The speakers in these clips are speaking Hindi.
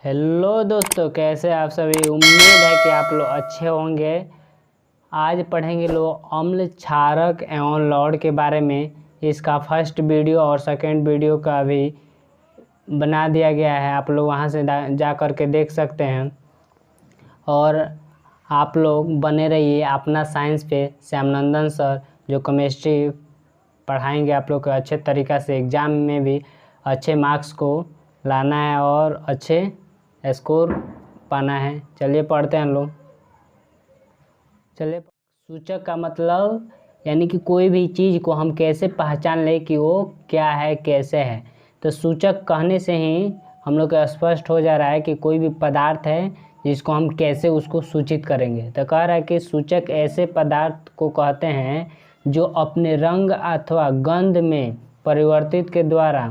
हेलो दोस्तों, कैसे आप सभी। उम्मीद है कि आप लोग अच्छे होंगे। आज पढ़ेंगे लोग अम्ल क्षारक एवं लौड़ के बारे में। इसका फर्स्ट वीडियो और सेकंड वीडियो का भी बना दिया गया है, आप लोग वहां से जा कर के देख सकते हैं। और आप लोग बने रहिए अपना साइंस पे। श्यामनंदन सर जो केमिस्ट्री पढ़ाएंगे आप लोग को अच्छे तरीक़ा से, एग्ज़ाम में भी अच्छे मार्क्स को लाना है और अच्छे स्कोर पाना है। चलिए पढ़ते हैं लोग। चलिए, सूचक का मतलब यानी कि कोई भी चीज़ को हम कैसे पहचान लें कि वो क्या है, कैसे है। तो सूचक कहने से ही हम लोग को स्पष्ट हो जा रहा है कि कोई भी पदार्थ है जिसको हम कैसे उसको सूचित करेंगे। तो कह रहा है कि सूचक ऐसे पदार्थ को कहते हैं जो अपने रंग अथवा गंध में परिवर्तित के द्वारा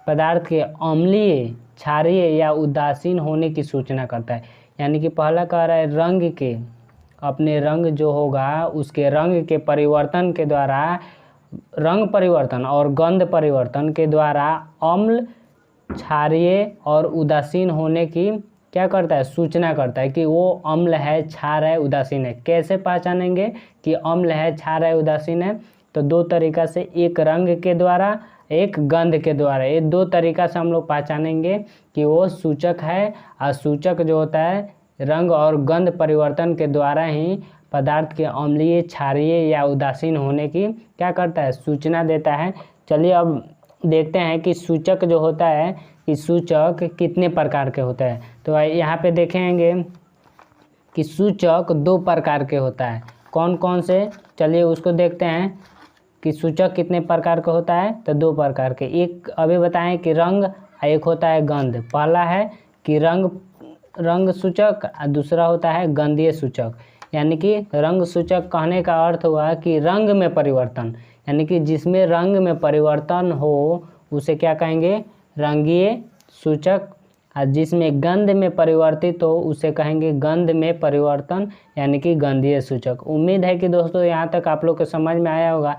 पदार्थ के अम्लीय, क्षारीय या उदासीन होने की सूचना करता है। यानी कि पहला कह रहा है रंग के, अपने रंग जो होगा उसके रंग के परिवर्तन के द्वारा, रंग परिवर्तन और गंध परिवर्तन के द्वारा अम्ल, क्षारीय और उदासीन होने की क्या करता है, सूचना करता है कि वो अम्ल है, क्षार है, उदासीन है। कैसे पहचानेंगे कि अम्ल है, क्षार है, उदासीन है? तो दो तरीका से, एक रंग के द्वारा, एक गंध के द्वारा। ये दो तरीका से हम लोग पहचानेंगे कि वो सूचक है। और सूचक जो होता है रंग और गंध परिवर्तन के द्वारा ही पदार्थ के अम्लीय, क्षारीय या उदासीन होने की क्या करता है, सूचना देता है। चलिए अब देखते हैं कि सूचक जो होता है कि सूचक कितने प्रकार के होते हैं। तो यहाँ पे देखेंगे कि सूचक दो प्रकार के होता है। कौन कौन से, चलिए उसको देखते हैं कि सूचक कितने प्रकार का होता है। तो दो प्रकार के, एक अभी बताएं कि रंग, एक होता है गंध। पहला है कि रंग सूचक, दूसरा होता है गंधीय सूचक। यानी कि रंग सूचक कहने का अर्थ हुआ कि रंग में परिवर्तन, यानी कि जिसमें रंग में परिवर्तन हो उसे क्या कहेंगे, रंगीय सूचक। और जिसमें गंध में परिवर्तित हो उसे कहेंगे गंध में परिवर्तन, यानी कि गंधीय सूचक। उम्मीद है कि दोस्तों यहाँ तक आप लोग को समझ में आया होगा।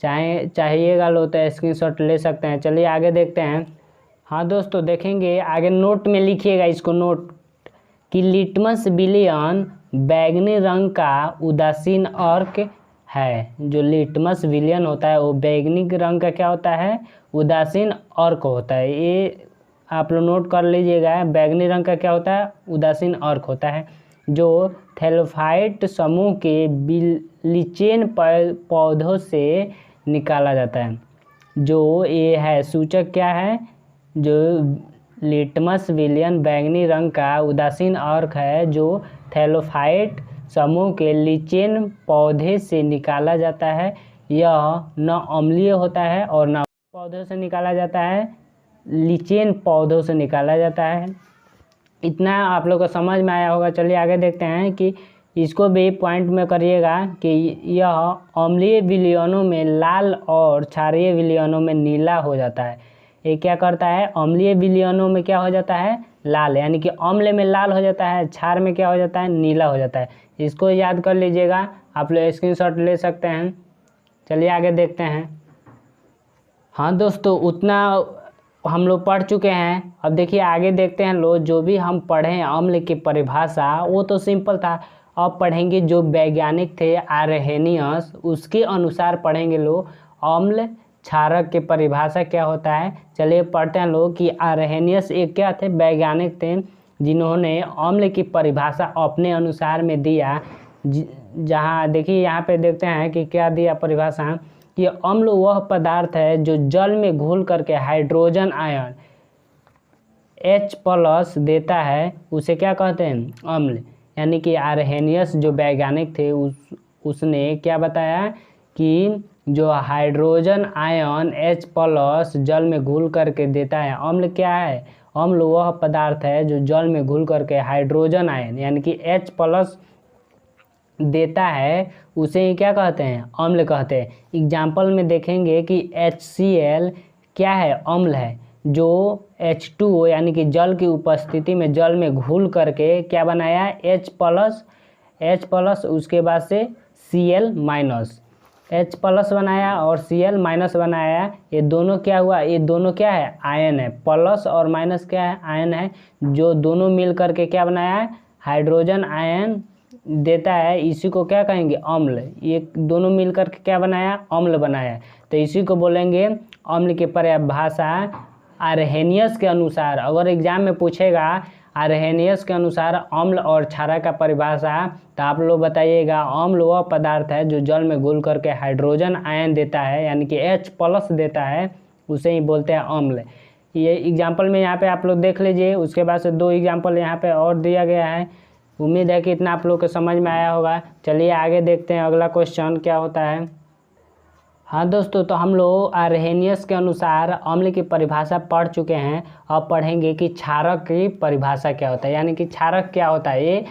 चाहिएगा लो तो स्क्रीनशॉट ले सकते हैं। चलिए आगे देखते हैं। हाँ दोस्तों, देखेंगे आगे, नोट में लिखिएगा इसको, नोट कि लिटमस विलियन बैंगनी रंग का उदासीन अर्क है। जो लिटमस विलियन होता है वो बैंगनी रंग का क्या होता है, उदासीन अर्क होता है। ये आप लोग नोट कर लीजिएगा, बैंगनी रंग का क्या होता है, उदासीन अर्क होता है। जो थैलोफाइट समूह के लीचेन पौधों से निकाला जाता है। जो ये है सूचक क्या है, जो लिटमस विलियन बैंगनी रंग का उदासीन अर्क है, जो थैलोफाइट समूह के लीचेन पौधे से निकाला जाता है। यह न अम्लीय होता है और न पौधों से निकाला जाता है, लीचेन पौधों से निकाला जाता है। इतना आप लोग को समझ में आया होगा। चलिए आगे देखते हैं कि इसको भी पॉइंट में करिएगा कि यह अम्लीय विलयनों में लाल और क्षारीय विलयनों में नीला हो जाता है। ये क्या करता है, अम्लीय विलयनों में क्या हो जाता है, लाल, यानी कि अम्ल में लाल हो जाता है, क्षार में क्या हो जाता है, नीला हो जाता है। इसको याद कर लीजिएगा, आप लोग स्क्रीनशॉट ले सकते हैं। चलिए आगे देखते हैं। हाँ दोस्तों, उतना हम लोग पढ़ चुके हैं। अब देखिए आगे देखते हैं लोग, जो भी हम पढ़े अम्ल की परिभाषा वो तो सिंपल था। अब पढ़ेंगे जो वैज्ञानिक थे आरहेनियस, उसके अनुसार पढ़ेंगे लोग अम्ल क्षारक की परिभाषा क्या होता है। चलिए पढ़ते हैं लोग कि आरहेनियस एक क्या थे, वैज्ञानिक थे जिन्होंने अम्ल की परिभाषा अपने अनुसार में दिया। जहाँ देखिए यहाँ पे देखते हैं कि क्या दिया परिभाषा, कि अम्ल वह पदार्थ है जो जल में घुल करके हाइड्रोजन आयन H+ देता है, उसे क्या कहते हैं, अम्ल। यानी कि आरहेनियस जो वैज्ञानिक थे उसने क्या बताया कि जो हाइड्रोजन आयन H+ जल में घुल करके देता है, अम्ल क्या है, अम्ल वह पदार्थ है जो जल में घुल करके हाइड्रोजन आयन यानी कि H+ देता है, उसे क्या कहते हैं, अम्ल कहते हैं। एग्जाम्पल में देखेंगे कि HCl क्या है, अम्ल है, जो H2O यानी कि जल की उपस्थिति में जल में घुल करके क्या बनाया, H+, उसके बाद से Cl-। H प्लस बनाया और Cl माइनस बनाया। ये दोनों क्या हुआ, ये दोनों क्या है, आयन है। प्लस और माइनस क्या है, आयन है। जो दोनों मिल करके क्या बनाया है, हाइड्रोजन आयन देता है। इसी को क्या कहेंगे, अम्ल। ये दोनों मिल करके क्या बनाया, अम्ल बनाया। तो इसी को बोलेंगे अम्ल की परिभाषा आर्हेनियस के अनुसार। अगर एग्जाम में पूछेगा आर्हेनियस के अनुसार अम्ल और क्षारक का परिभाषा, तो आप लोग बताइएगा अम्ल वह पदार्थ है जो जल में घुल करके हाइड्रोजन आयन देता है, यानी कि H प्लस देता है, उसे ही बोलते हैं अम्ल। ये एग्जाम्पल में यहाँ पे आप लोग देख लीजिए। उसके बाद से 2 एग्जाम्पल यहाँ पे और दिया गया है। उम्मीद है कि इतना आप लोग को समझ में आया होगा। चलिए आगे देखते हैं अगला क्वेश्चन क्या होता है। हाँ दोस्तों, तो हम लोग आर्हेनियस के अनुसार अम्ल की परिभाषा पढ़ चुके हैं। अब पढ़ेंगे कि क्षारक की परिभाषा क्या होता है, यानी कि क्षारक क्या होता है। ये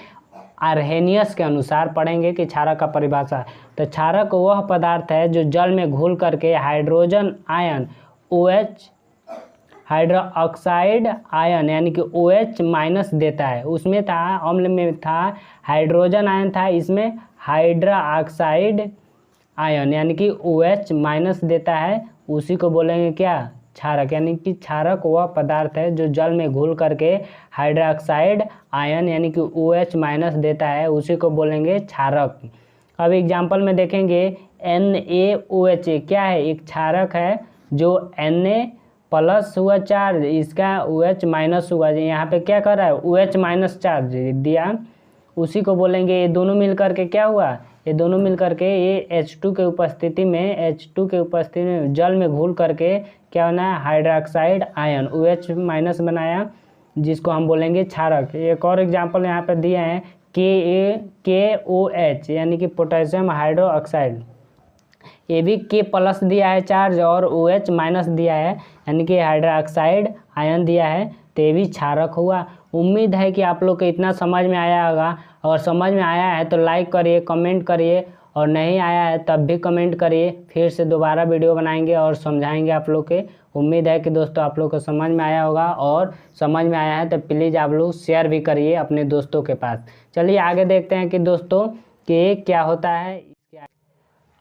आर्हेनियस के अनुसार पढ़ेंगे कि क्षारक का परिभाषा। तो क्षारक वह पदार्थ है जो जल में घुल करके hydrogen ion OH, hydroxide ion यानी कि OH माइनस देता है। उसमें था, अम्ल में था हाइड्रोजन आयन था, इसमें हाइड्रोक्साइड आयन यानी कि OH माइनस देता है। उसी को बोलेंगे क्या, क्षारक। यानी कि क्षारक वह पदार्थ है जो जल में घुल करके हाइड्रोक्साइड आयन यानी कि OH माइनस देता है, उसी को बोलेंगे क्षारक। अब एग्जाम्पल में देखेंगे NaOH क्या है, एक क्षारक है। जो Na प्लस हुआ चार्ज, इसका OH माइनस हुआ, यहाँ पे क्या कर रहा है, OH माइनस चार्ज दिया, उसी को बोलेंगे। ये दोनों मिल करके क्या हुआ, ये दोनों मिल करके ये H2 के उपस्थिति में जल में घुल करके क्या बनाया, हाइड्रोक्साइड आयन OH माइनस बनाया, जिसको हम बोलेंगे क्षारक। एक और एग्जांपल यहाँ पर दिए हैं KOH यानी कि पोटेशियम हाइड्रोक्साइड। ये भी K प्लस दिया है चार्ज और OH माइनस दिया है, यानी कि हाइड्रोक्साइड आयन दिया है, तो ये भी क्षारक हुआ। उम्मीद है कि आप लोग को इतना समझ में आया होगा। अगर समझ में आया है तो लाइक करिए, कमेंट करिए, और नहीं आया है तब भी कमेंट करिए। फिर से दोबारा वीडियो बनाएंगे और समझाएंगे आप लोग के। उम्मीद है कि दोस्तों आप लोग को समझ में आया होगा, और समझ में आया है तो प्लीज़ आप लोग शेयर भी करिए अपने दोस्तों के पास। चलिए आगे देखते हैं कि दोस्तों कि क्या होता है।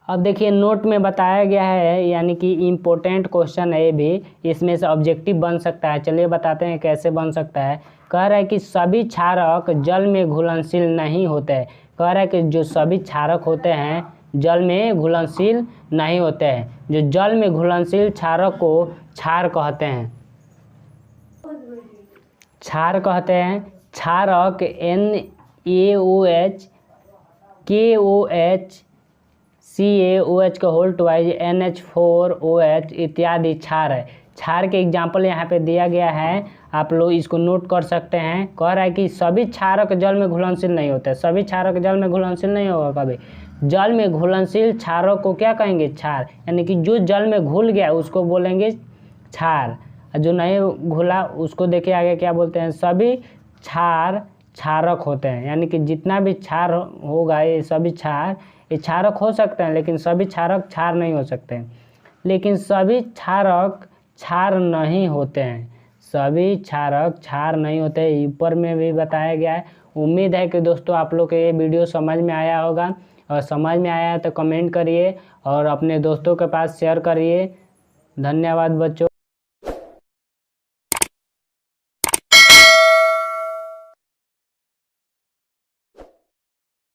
अब देखिए नोट में बताया गया है, यानी कि इम्पोर्टेंट क्वेश्चन है ये भी, इसमें से ऑब्जेक्टिव बन सकता है। चलिए बताते हैं कैसे बन सकता है। कह रहा है कि सभी क्षारक जल में घुलनशील नहीं होते हैं। कह रहा है कि जो सभी क्षारक होते हैं जल में घुलनशील नहीं होते हैं। जो जल में घुलनशील क्षारक को क्षार कहते हैं। क्षार कहते हैं। क्षारक NaOH, KOH, CaOH का होल ट्वाइज, NH4OH इत्यादि क्षार है। क्षार के एग्जाम्पल यहाँ पे दिया गया है, आप लोग इसको नोट कर सकते हैं। कह रहा है कि सभी क्षारक जल में घुलनशील नहीं होते। सभी क्षारक जल में घुलनशील नहीं होगा कभी। जल में घुलनशील क्षारक को क्या कहेंगे, क्षार। यानी कि जो जल में घुल गया उसको बोलेंगे क्षार, जो नहीं घुला उसको देखिए आगे क्या बोलते हैं। सभी क्षार क्षारक होते हैं, यानी कि जितना भी क्षार होगा ये सभी क्षार, ये क्षारक हो सकते हैं, लेकिन सभी क्षारक क्षार नहीं हो सकते हैं। लेकिन सभी क्षारक क्षार नहीं होते हैं। सभी क्षारक क्षार नहीं होते, ऊपर में भी बताया गया है। उम्मीद है कि दोस्तों आप लोग को ये वीडियो समझ में आया होगा, और समझ में आया है तो कमेंट करिए और अपने दोस्तों के पास शेयर करिए। धन्यवाद बच्चों।